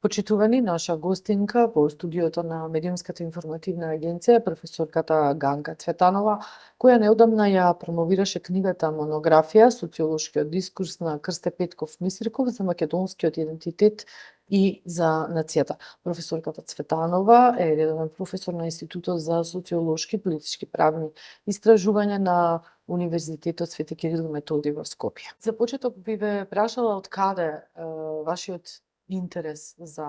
Почитувани, наша гостинка во студиото на Медиумската информативна агенција е професорката Ганка Цветанова, која неодамна ја промовираше книгата монографија Социолошкиот дискурс на Крсте Петков Мисирков за македонскиот идентитет и за нацијата. Професорката Цветанова е редовен професор на Институтот за социолошки и политички правни истражувања на Универзитетот Свети Кирил и Методи во Скопје. За почеток би ве прашала од каде вашиот интерес за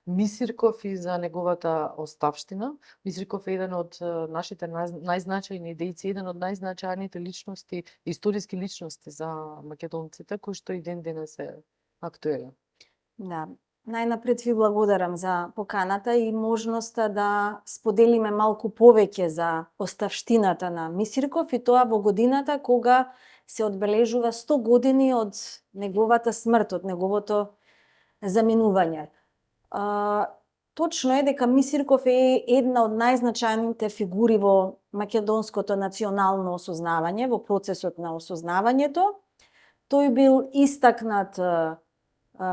Мисирков и за неговата оставштина. Мисирков е еден од нашите најзначајни дејци, еден од најзначајните личности, историски личности за македонците, кој што и ден денес е актуелен. Да, најнапред ви благодарам за поканата и можноста да споделиме малку повеќе за оставштината на Мисирков и тоа во годината кога се одбележува 100 години од неговата смрт, од неговото заминување. Точно е дека Мисирков е една од најзначајните фигури во македонското национално осознавање, во процесот на осознавањето. Тој бил истакнат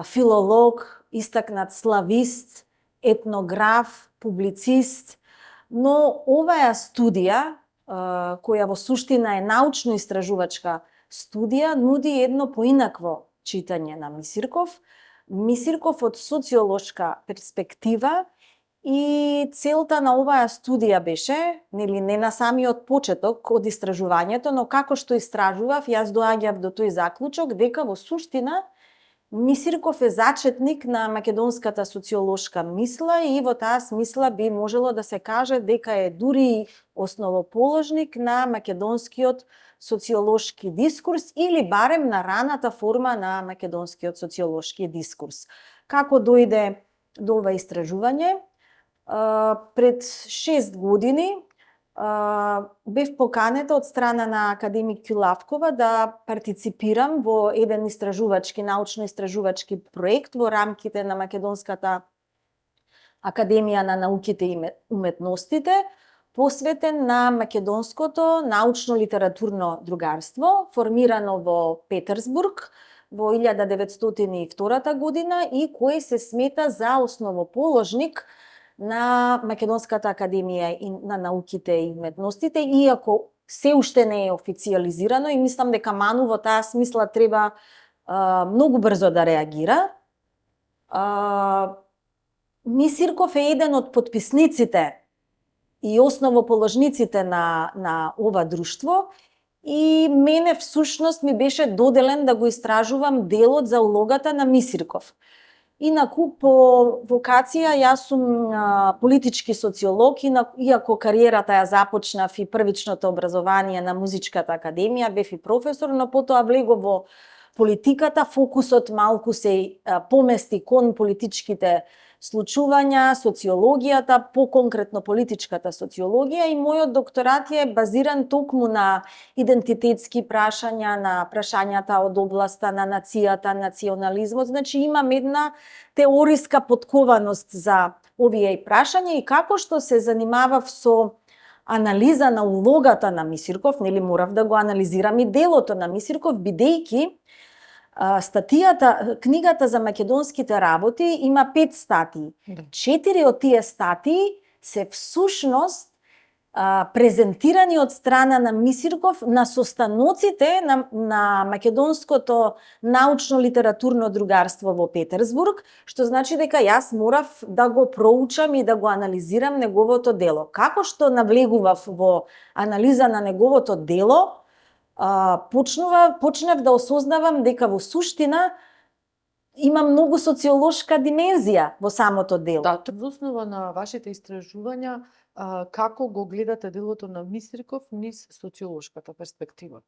филолог, истакнат славист, етнограф, публицист, но оваа студија, која во суштина е научно-истражувачка студија, нуди едно поинакво читање на Мисирков. Мисирков од социолошка перспектива и целта на оваа студија беше, нели не на самиот почеток од истражувањето, но како што истражував, јас доаѓав до тој заклучок дека во суштина Мисирков е зачетник на македонската социолошка мисла и во таа смисла би можело да се каже дека е дури основоположник на македонскиот социолошки дискурс или барем на раната форма на македонскиот социолошки дискурс. Како дојде до ова истражување? Пред 6 години бев поканета од страна на академик Кюлавкова да партиципирам во еден истражувачки, научно-истражувачки проект во рамките на Македонската академија на науките и уметностите, посветен на македонското научно-литературно другарство, формирано во Петерсбург во 1902 година и кој се смета за основоположник на Македонската академија на науките и уметностите, иако се уште не е официализирано и мислам дека Ману во таа смисла треба многу брзо да реагира. Мисирков е еден од потписниците и основоположниците на ова друштво и мене всушност ми беше доделен да го истражувам делот за улогата на Мисирков. Инаку по вокација јас сум политички социолог, иако кариерата ја започнав и првичното образование на Музичката академија, бев и професор, но потоа влегов во политиката, фокусот малку се помести кон политичките случувања, социологијата, по-конкретно политичката социологија и мојот докторат е базиран токму на идентитетски прашања, на прашањата од областа на нацијата, национализмот. Значи имам една теориска подкованост за овие прашања и како што се занимавав со анализа на улогата на Мисирков, нели морав да го анализирам и делото на Мисирков, бидејќи книгата за македонските работи има 5 статии. 4 од тие статии се всушност презентирани од страна на Мисирков на состаноците на македонското научно-литературно другарство во Петерсбург, што значи дека јас морав да го проучам и да го анализирам неговото дело. Како што навлегував во анализа на неговото дело, почнав да осознавам дека во суштина има многу социолошка димензија во самото дело. Да, во основа на вашите истражувања, како го гледате делото на Мисирков низ социолошката перспектива?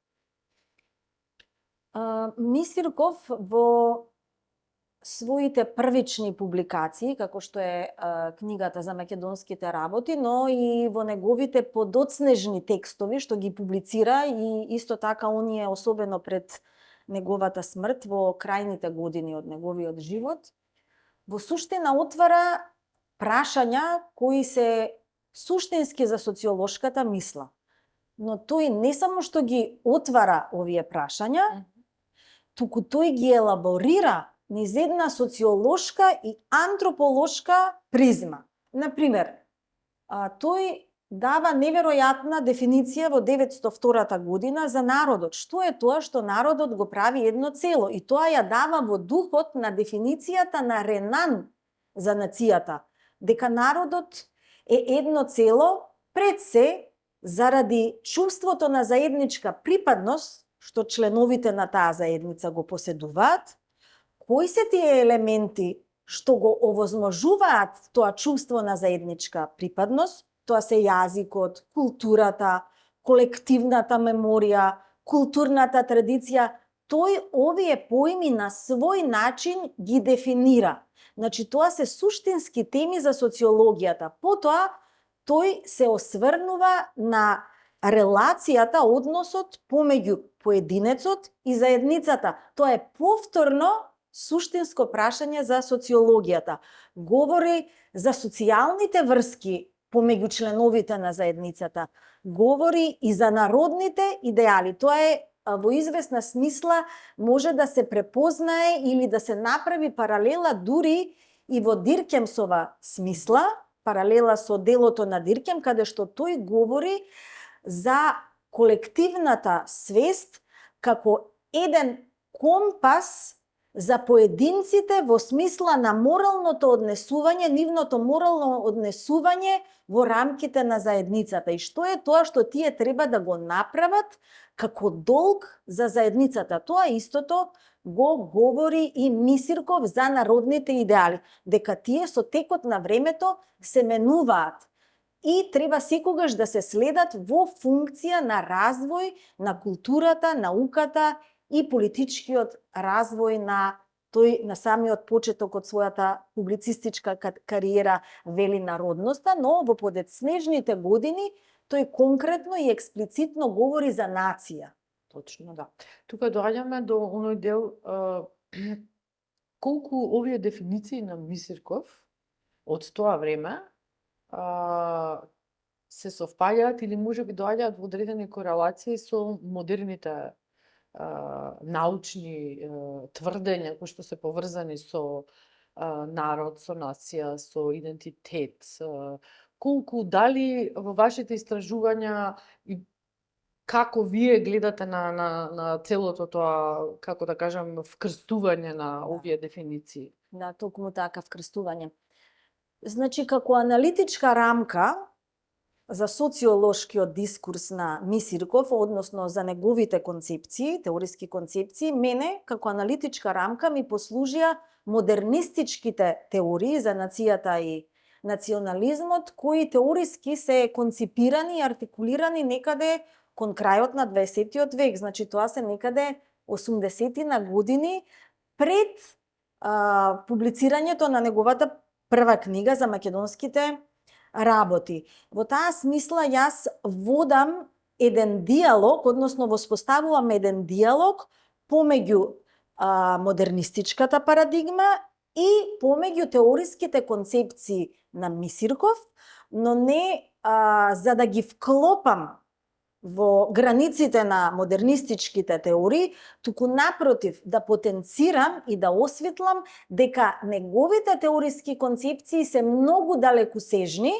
Мисирков во своите првични публикации, како што е книгата за македонските работи, но и во неговите подоцнежни текстови што ги публицира и исто така оние особено пред неговата смрт во крајните години од неговиот живот, во суштина отвара прашања кои се суштински за социолошката мисла. Но тој не само што ги отвара овие прашања, туку тој ги елаборира низ една социолошка и антрополошка призма. Например, тој дава неверојатна дефиниција во 902 година за народот. Што е тоа што народот го прави едно цело? И тоа ја дава во духот на дефиницијата на Ренан за нацијата. Дека народот е едно цело пред се заради чувството на заедничка припадност, што членовите на таа заедница го поседуваат. Кои се тие елементи што го овозможуваат тоа чувство на заедничка припадност? Тоа се јазикот, културата, колективната меморија, културната традиција. Тој овие поими на свој начин ги дефинира. Значи, тоа се суштински теми за социологијата. Потоа, тој се осврнува на релацијата, односот помеѓу поединецот и заедницата. Тоа е повторно суштинско прашање за социологијата. Говори за социјалните врски помеѓу членовите на заедницата. Говори и за народните идеали. Тоа е во известна смисла може да се препознае или да се направи паралела дури и во Диркемсова смисла, паралела со делото на Диркем, каде што тој говори за колективната свест како еден компас за поединците во смисла на моралното однесување, нивното морално однесување во рамките на заедницата. И што е тоа што тие треба да го направат како долг за заедницата? Тоа истото го говори и Мисирков за народните идеали, дека тие со текот на времето се менуваат и треба секогаш да се следат во функција на развој на културата, науката и политичкиот развој на тој на самиот почеток од својата публицистичка кариера вели народноста, но во подетснежните години тој конкретно и експлицитно говори за нација. Точно, да. Тука доаѓаме до оној дел колку овие дефиниции на Мисирков од тоа време се совпаѓаат или можеби доаѓаат во одредени корелации со модерните научни тврдења кои што се поврзани со народ, со нација, со идентитет. Колку, дали во вашите истражувања и како вие гледате на целото тоа, како да кажам, вкрстување на овие дефиниции? Да, токму така вкрстување. Значи, како аналитичка рамка за социолошкиот дискурс на Мисирков, односно за неговите концепции, теориски концепции, мене, како аналитичка рамка, ми послужија модернистичките теории за нацијата и национализмот, кои теориски се конципирани и артикулирани некаде кон крајот на 20 век. Значи, тоа се некаде 80-ти на години пред публицирањето на неговата прва книга за македонските работи. Во таа смисла јас водам еден диалог, односно воспоставувам еден диалог помеѓу модернистичката парадигма и помеѓу теориските концепции на Мисирков, но не за да ги вклопам во границите на модернистичките теории, туку напротив да потенцирам и да осветлам дека неговите теориски концепции се многу далекусежни,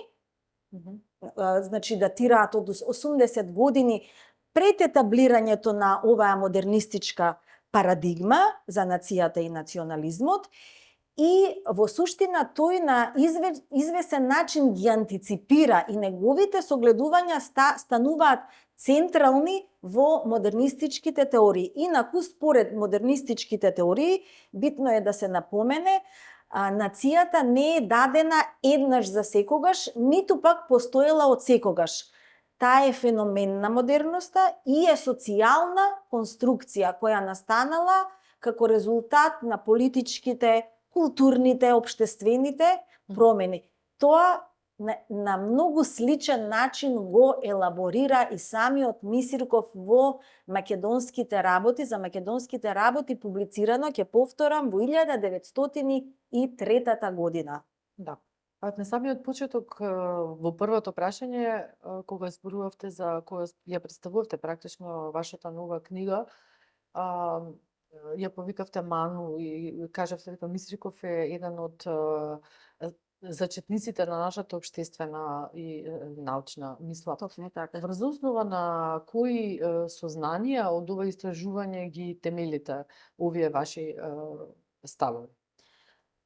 значи датираат од 80 години пред етаблирањето на оваа модернистичка парадигма за нацијата и национализмот, и во суштина тој на извесен начин ги антиципира и неговите согледувања стануваат централни во модернистичките теории. Инаку, според модернистичките теории, битно е да се напомене, нацијата не е дадена еднаш за секогаш, ниту пак постоела од секогаш. Таа е феномен на модерноста и е социјална конструкција која настанала како резултат на политичките, културните, општествените промени. Тоа на многу сличен начин го елаборира и самиот Мисирков во македонските работи, за македонските работи публицирано, ќе повторам, во 1903 година. Да. На самиот почеток, во првото прашање, кога зборувавте за, кога ја представувавте практично вашата нова книга, ја повикавте Ману и кажавте дека Мисриков е еден од зачетниците на нашата општествена и научна мисла. Точно така. Врз основа на кои сознанија од ова истражување ги темелите овие ваши ставови?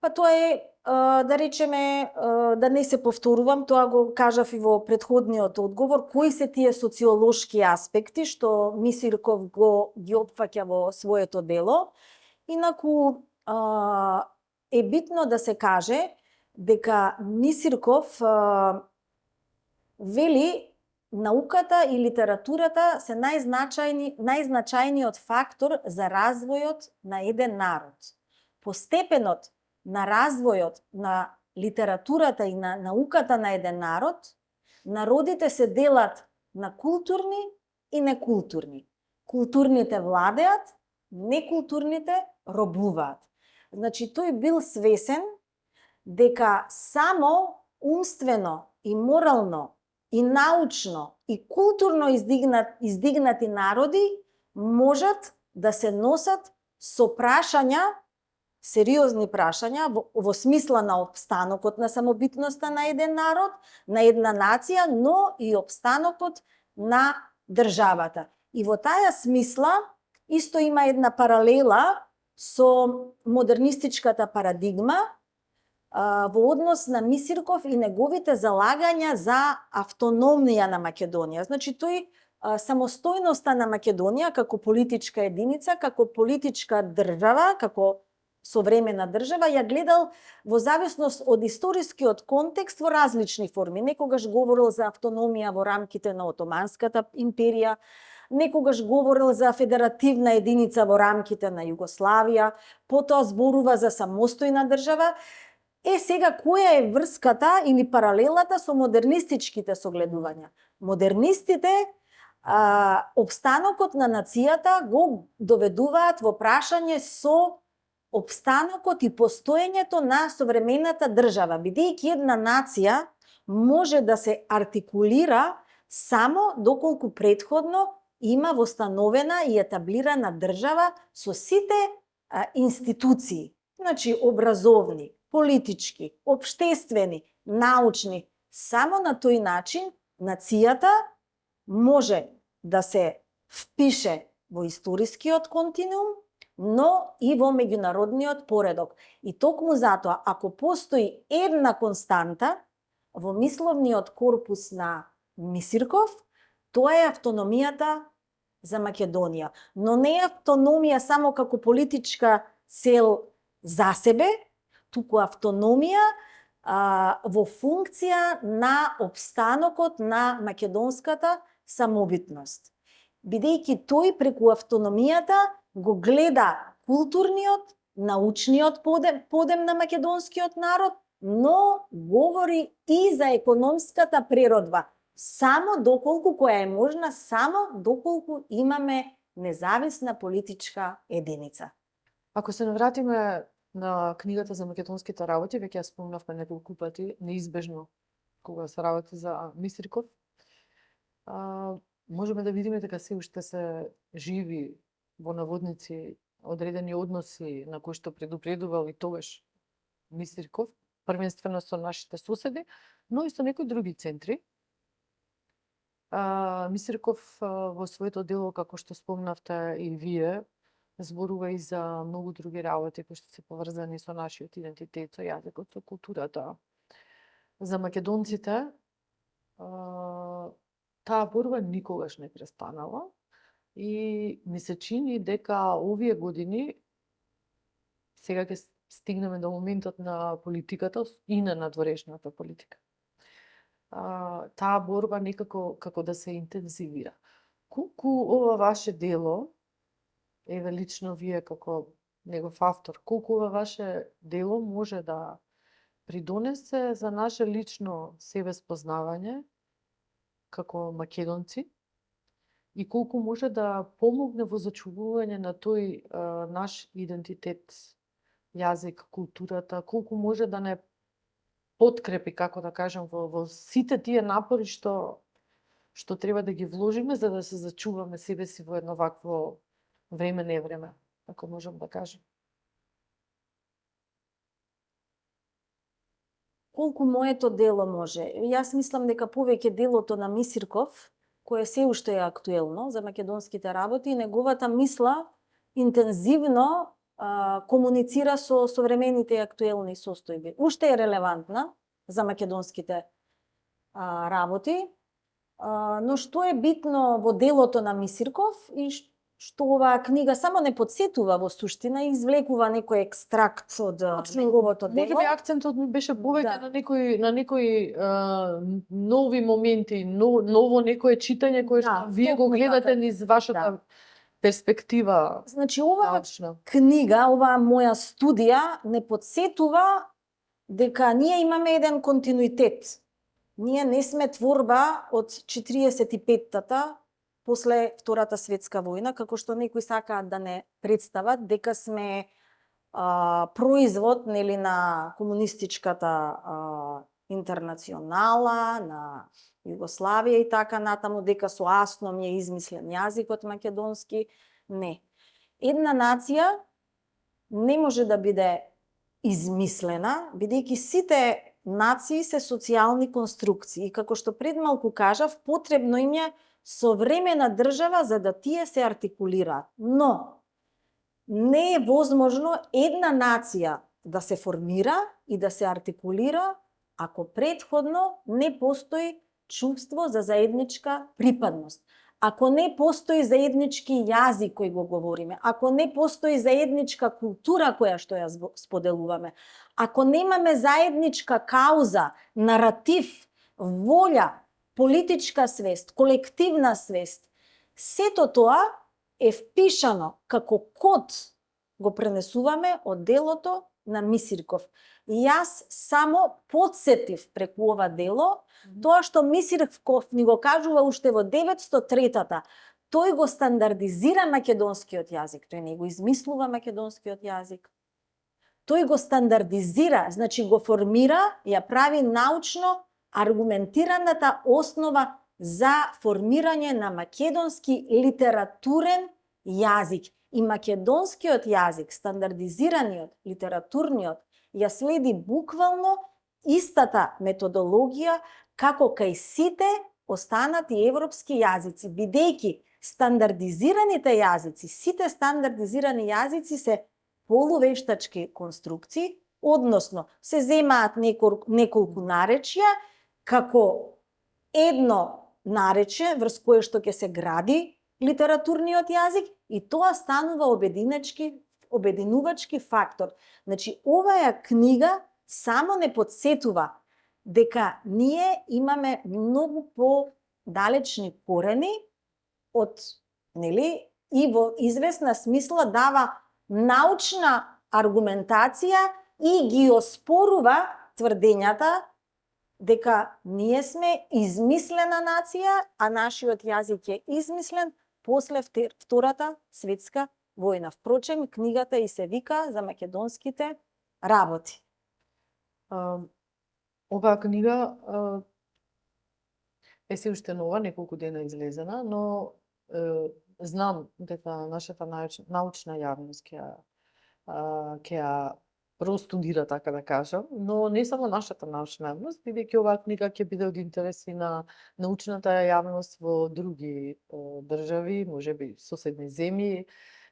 Па тоа е, да речеме, да не се повторувам, тоа го кажав и во претходниот одговор, кои се тие социолошки аспекти што Мисирков ги опфаќа во своето дело. Инаку е битно да се каже дека Мисирков вели науката и литературата се најзначајниот фактор за развојот на еден народ. По степенот на развојот на литературата и на науката на еден народ, народите се делат на културни и некултурни. Културните владеат, некултурните робуваат. Значи, тој бил свесен дека само умствено и морално и научно и културно издигнати народи можат да се носат со прашања, сериозни прашања во смисла на опстанокот на самобитноста на еден народ, на една нација, но и опстанокот на државата. И во таа смисла исто има една паралела со модернистичката парадигма во однос на Мисирков и неговите залагања за автономија на Македонија. Значи, тој самостојноста на Македонија како политичка единица, како политичка држава, како современа држава, ја гледал во зависност од историскиот контекст во различни форми. Некогаш говорил за автономија во рамките на Отоманската империја, некогаш говорил за федеративна единица во рамките на Југославија, потоа зборува за самостојна држава. Сега, која е врската или паралелата со модернистичките согледувања? Модернистите опстанокот на нацијата го доведуваат во прашање со опстанокот и постоењето на современата држава, бидејќи една нација може да се артикулира само доколку претходно има востановена и етаблирана држава со сите институции, значи образовни, политички, општествени, научни. Само на тој начин нацијата може да се впише во историскиот континуум, но и во меѓународниот поредок. И токму затоа, ако постои една константа во мисловниот корпус на Мисирков, тоа е автономијата за Македонија. Но не е автономија само како политичка цел за себе, туку автономија во функција на опстанокот на македонската самобитност. Бидејќи тој преку автономијата го гледа културниот, научниот подем на македонскиот народ, но говори и за економската природба, само доколку која е можна, само доколку имаме независна политичка единица. Ако се навратиме на книгата за македонските работи, веќе ја спомнавме неколку пати, неизбежно кога се работи за Мисирков, можеме да видиме дека се уште се живи во наводници одредени односи на кои што предупредувал и тогаш Мисирков, првенствено со нашите соседи, но и со некои други центри. Мисирков во своето дело, како што спомнавте и вие, зборува и за многу други работи кои што се поврзани со нашиот идентитет, со јазикот, со културата. За македонците таа борба никогаш не престанала и ми се чини дека овие години сега ќе стигнеме до моментот на политиката и на надворешната политика. Таа борба некако како да се интензивира. Колку ова ваше дело, еве лично вие како негов автор, колку ова ваше дело може да придонесе за наше лично себеспознавање како македонци и колку може да помогне во зачувување на тој наш идентитет, јазик, културата, колку може да не подкрепи, како да кажем, во сите тие напори што треба да ги вложиме за да се зачуваме себе си во едно вакво време, не време. ако можам да кажам. Колку моето дело може? Јас мислам дека повеќе делото на Мисирков, кое се уште е актуелно за македонските работи, неговата мисла интензивно комуницира со современите актуелни состојби. Уште е релевантна за македонските работи, но што е битно во делото на Мисирков и што оваа книга само не подсетува во суштина и извлекува некој екстракт од неговото дело. Можеби акцентот ми беше повеќе Да. на некои нови моменти, ново некое читање кое што вие го токму гледате така. низ вашата перспектива Значи, оваа научна. книга, оваа моја студија не подсетува дека ние имаме еден континуитет. Ние не сме творба од 45-тата после Втората светска војна, како што некои сакаат да не представат дека сме производ нели на комунистичката интернационала, на Југославија и така натаму, дека со асном е измислен јазикот македонски. Не. Една нација не може да биде измислена, бидејќи сите нации се социјални конструкции. И како што пред малку кажав, потребно им е современа држава за да тие се артикулираат. Но не е возможно една нација да се формира и да се артикулира ако претходно не постои чувство за заедничка припадност. Ако не постои заеднички јазик кој го говориме, ако не постои заедничка култура која што ја споделуваме, ако немаме заедничка кауза, наратив, волја, политичка свест, колективна свест, сето тоа е впишано како код го пренесуваме од делото на Мисирков. И јас само подсетив преку ова дело тоа што Мисирков ни го кажува уште во 903-та. Тој го стандардизира македонскиот јазик, тој не го измислува македонскиот јазик. Тој го стандардизира, значи го формира, ја прави научно аргументираната основа за формирање на македонски литературен јазик. И македонскиот јазик, стандардизираниот, литературниот, ја следи буквално истата методологија како кај сите останати европски јазици, бидејќи стандардизираните јазици, сите стандардизирани јазици се полувештачки конструкции, односно се земаат неколку наречја како едно наречје врз кое што ќе се гради литературниот јазик и тоа станува обединувачки фактор. Значи, оваа книга само не подсетува дека ние имаме многу по-далечни корени од, нели, и во известна смисла дава научна аргументација и ги оспорува тврдењата дека ние сме измислена нација, а нашиот јазик е измислен после Втората светска војна. Впрочем, книгата и се вика за македонските работи. Оваа книга е се уште нова, неколку дена излезена, но знам дека нашата научна јавност ќе ја простудира, така да кажам, но не само нашата научна јавност, бидејќи оваа книга ќе биде од интерес и на научната јавност во други држави, можеби соседни земји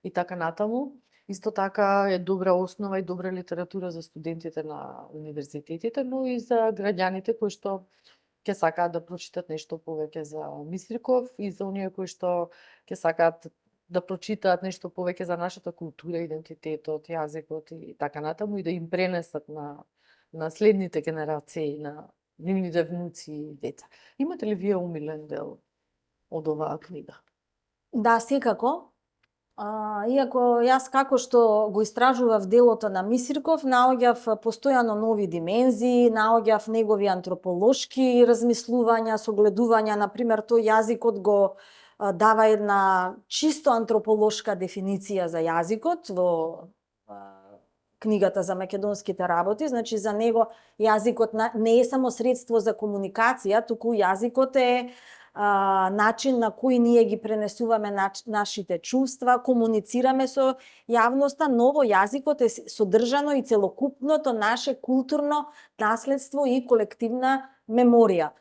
и така натаму. Исто така е добра основа и добра литература за студентите на универзитетите, но и за граѓаните кои што ќе сакаат да прочитат нешто повеќе за Мисирков и за оние кои што ќе сакаат да прочитаат нешто повеќе за нашата култура, идентитетот, јазикот и така натаму и да им пренесат на следните генерации, на нивните внуци и деца. Имате ли вие умилен дел од оваа книга? Да, секако. Иако јас како што го истражував делото на Мисирков, наоѓав постојано нови димензии, наоѓав негови антрополошки размислувања, согледувања, например, тој јазикот го дава една чисто антрополошка дефиниција за јазикот во книгата за македонските работи, значи за него јазикот не е само средство за комуникација, туку јазикот е начин на кој ние ги пренесуваме нашите чувства, комуницираме со јавноста, но во јазикот е содржано и целокупното наше културно наследство и колективна меморија.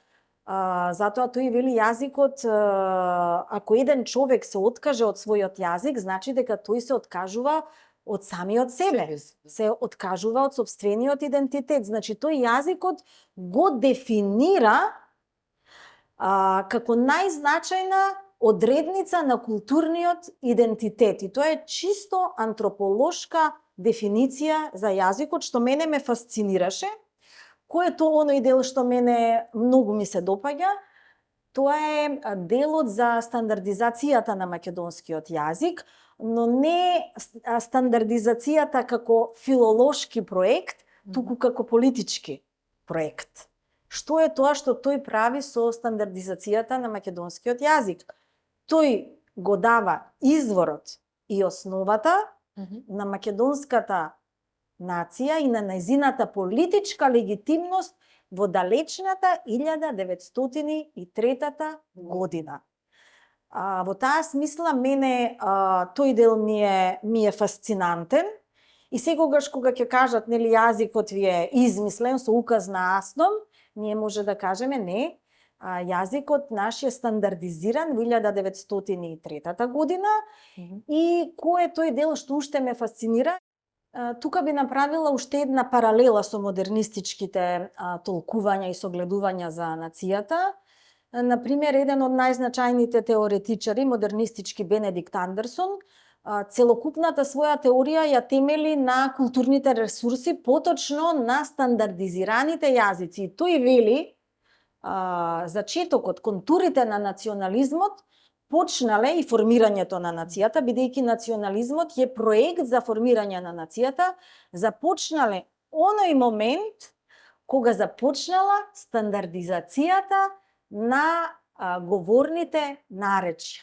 Затоа тој вели јазикот, ако еден човек се откаже од својот јазик, значи дека тој се откажува од самиот себе, се откажува од сопствениот идентитет. Значи тој јазикот го дефинира како најзначајна одредница на културниот идентитет. И тоа е чисто антрополошка дефиниција за јазикот, што мене ме фасцинираше. Кој е тоа оној дел што мене многу ми се допаѓа? Тоа е делот за стандардизацијата на македонскиот јазик, но не стандардизацијата како филолошки проект, туку како политички проект. Што е тоа што тој прави со стандардизацијата на македонскиот јазик? Тој го дава изворот и основата на македонската нација и на нејзината политичка легитимност во далечната 1903 година. Во таа смисла мене тој дел ми е фасцинантен и секогаш кога ќе кажат нели јазикот ви е измислен со указ на Асном, ние може да кажеме не, јазикот наш е стандардизиран во 1903 година и кој е тој дел што уште ме фасцинира? Тука би направила уште една паралела со модернистичките толкувања и согледувања за нацијата. Например, еден од најзначајните теоретичари, модернистички Бенедикт Андерсон, целокупната своја теорија ја темели на културните ресурси, поточно на стандардизираните јазици. И тој вели, зачетокот, контурите на национализмот почнале и формирањето на нацијата, бидејќи национализмот е проект за формирање на нацијата, започнале оној момент кога започнала стандардизацијата на говорните наречја.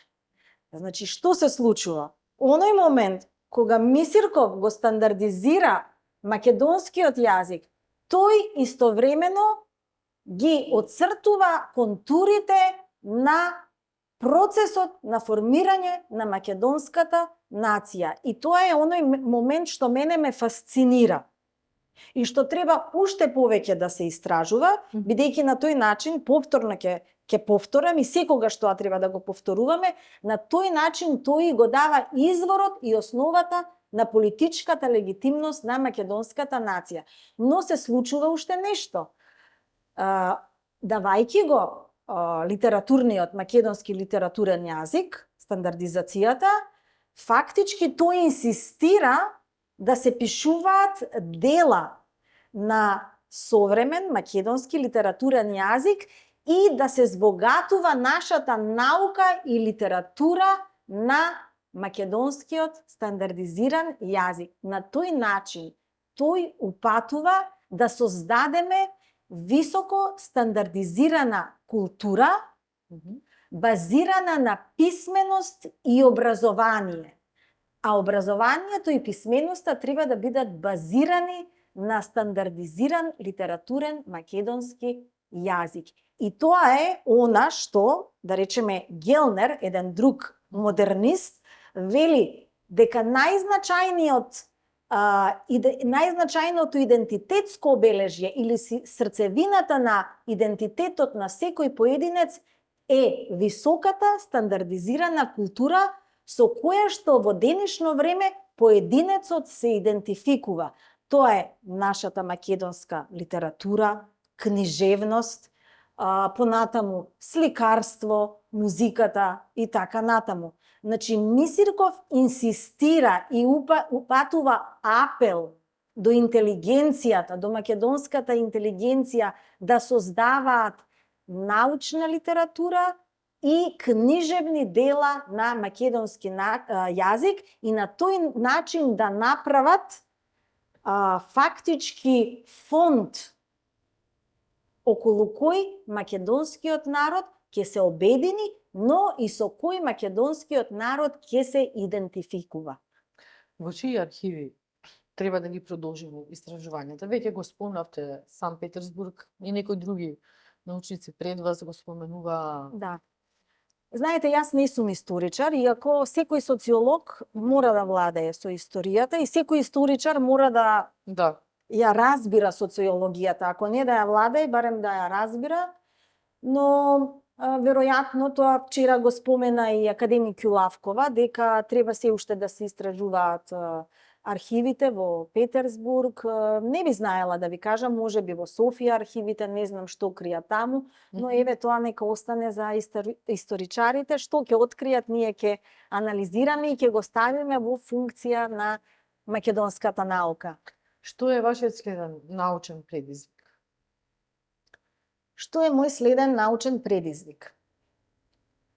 Значи, што се случува? Оној момент кога Мисирков го стандардизира македонскиот јазик, тој истовремено ги оцртува контурите на процесот на формирање на македонската нација. И тоа е оној момент што мене ме фасцинира. И што треба уште повеќе да се истражува, бидејќи на тој начин, повторно ќе повторам и секогаш тоа треба да го повторуваме, на тој начин тој го дава изворот и основата на политичката легитимност на македонската нација. Но се случува уште нешто. Давајќи го литературниот македонски литературен јазик, стандардизацијата, фактички тој инсистира да се пишуваат дела на современ македонски литературен јазик и да се збогатува нашата наука и литература на македонскиот стандардизиран јазик. На тој начин тој упатува да создадеме високо стандардизирана култура, базирана на писменост и образование. А образованието и писменоста треба да бидат базирани на стандардизиран литературен македонски јазик. И тоа е она што, да речеме, Гелнер, еден друг модернист, вели дека најзначајното идентитетско обележје или срцевината на идентитетот на секој поединец е високата стандардизирана култура со која што во денешно време поединецот се идентификува. Тоа е нашата македонска литература, книжевност, понатаму сликарство, музиката и така натаму. Значи, Мисирков инсистира и упатува апел до интелигенцијата, до македонската интелигенција да создаваат научна литература и книжевни дела на македонски јазик и на тој начин да направат фактички фонд околу кој македонскиот народ ќе се обедини, но и со кој македонскиот народ ќе се идентификува. Во чии архиви треба да ги продолжиме истражувањата? Веќе го спомнавте Сан Петерсбург и некои други научници пред вас го споменува. Да. Знаете, јас не сум историчар, иако секој социолог мора да владее со историјата и секој историчар мора да Да. ја разбира социологијата, ако не да ја владее, барем да ја разбира, но веројатно тоа вчера го спомена и академик Јулавкова, дека треба се уште да се истражуваат архивите во Петерсбург. Не би знаела да ви кажам, може би во Софија архивите, не знам што кријат таму, но еве тоа нека остане за историчарите, што ќе откријат, ние ќе анализираме и ќе го ставиме во функција на македонската наука. Што е вашиот следен научен предизвик? Што е мој следен научен предизвик?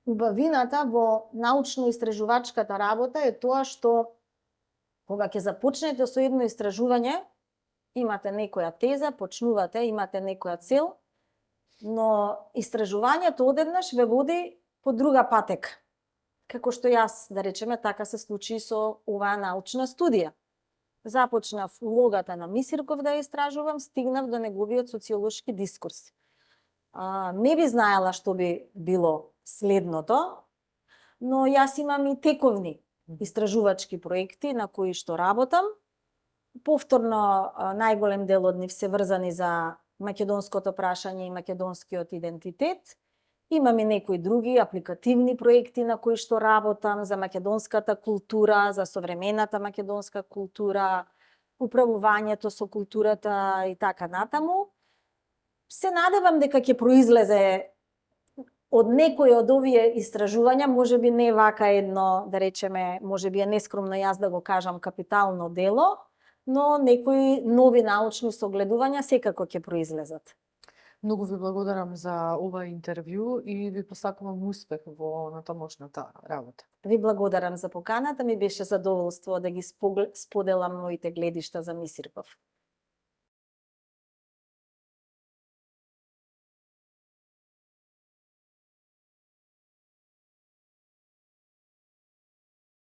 Убавината во научно-истражувачката работа е тоа што кога ќе започнете со едно истражување, имате некоја теза, почнувате, имате некоја цел, но истражувањето одеднаш ве води по друга патека. Како што јас, да речеме, така се случи со оваа научна студија. Започнав улогата на Мисирков да ја истражувам, стигнав до неговиот социолошки дискурс. Не би знаела што би било следното, но јас имам и тековни истражувачки проекти на кои што работам. Повторно, најголем дел од нив се врзани за македонското прашање и македонскиот идентитет. Имам и некои други апликативни проекти на кои што работам за македонската култура, за современата македонска култура, управувањето со културата и така натаму. Се надевам дека ќе произлезе од некои од овие истражувања, можеби не вака едно, да речеме, можеби е нескромно јас да го кажам капитално дело, но некои нови научни согледувања секако ќе произлезат. Многу ви благодарам за ова интервју и ви посакувам успех во натамошната работа. Ви благодарам за поканата, ми беше задоволство да ги споделам моите гледишта за Мисирков.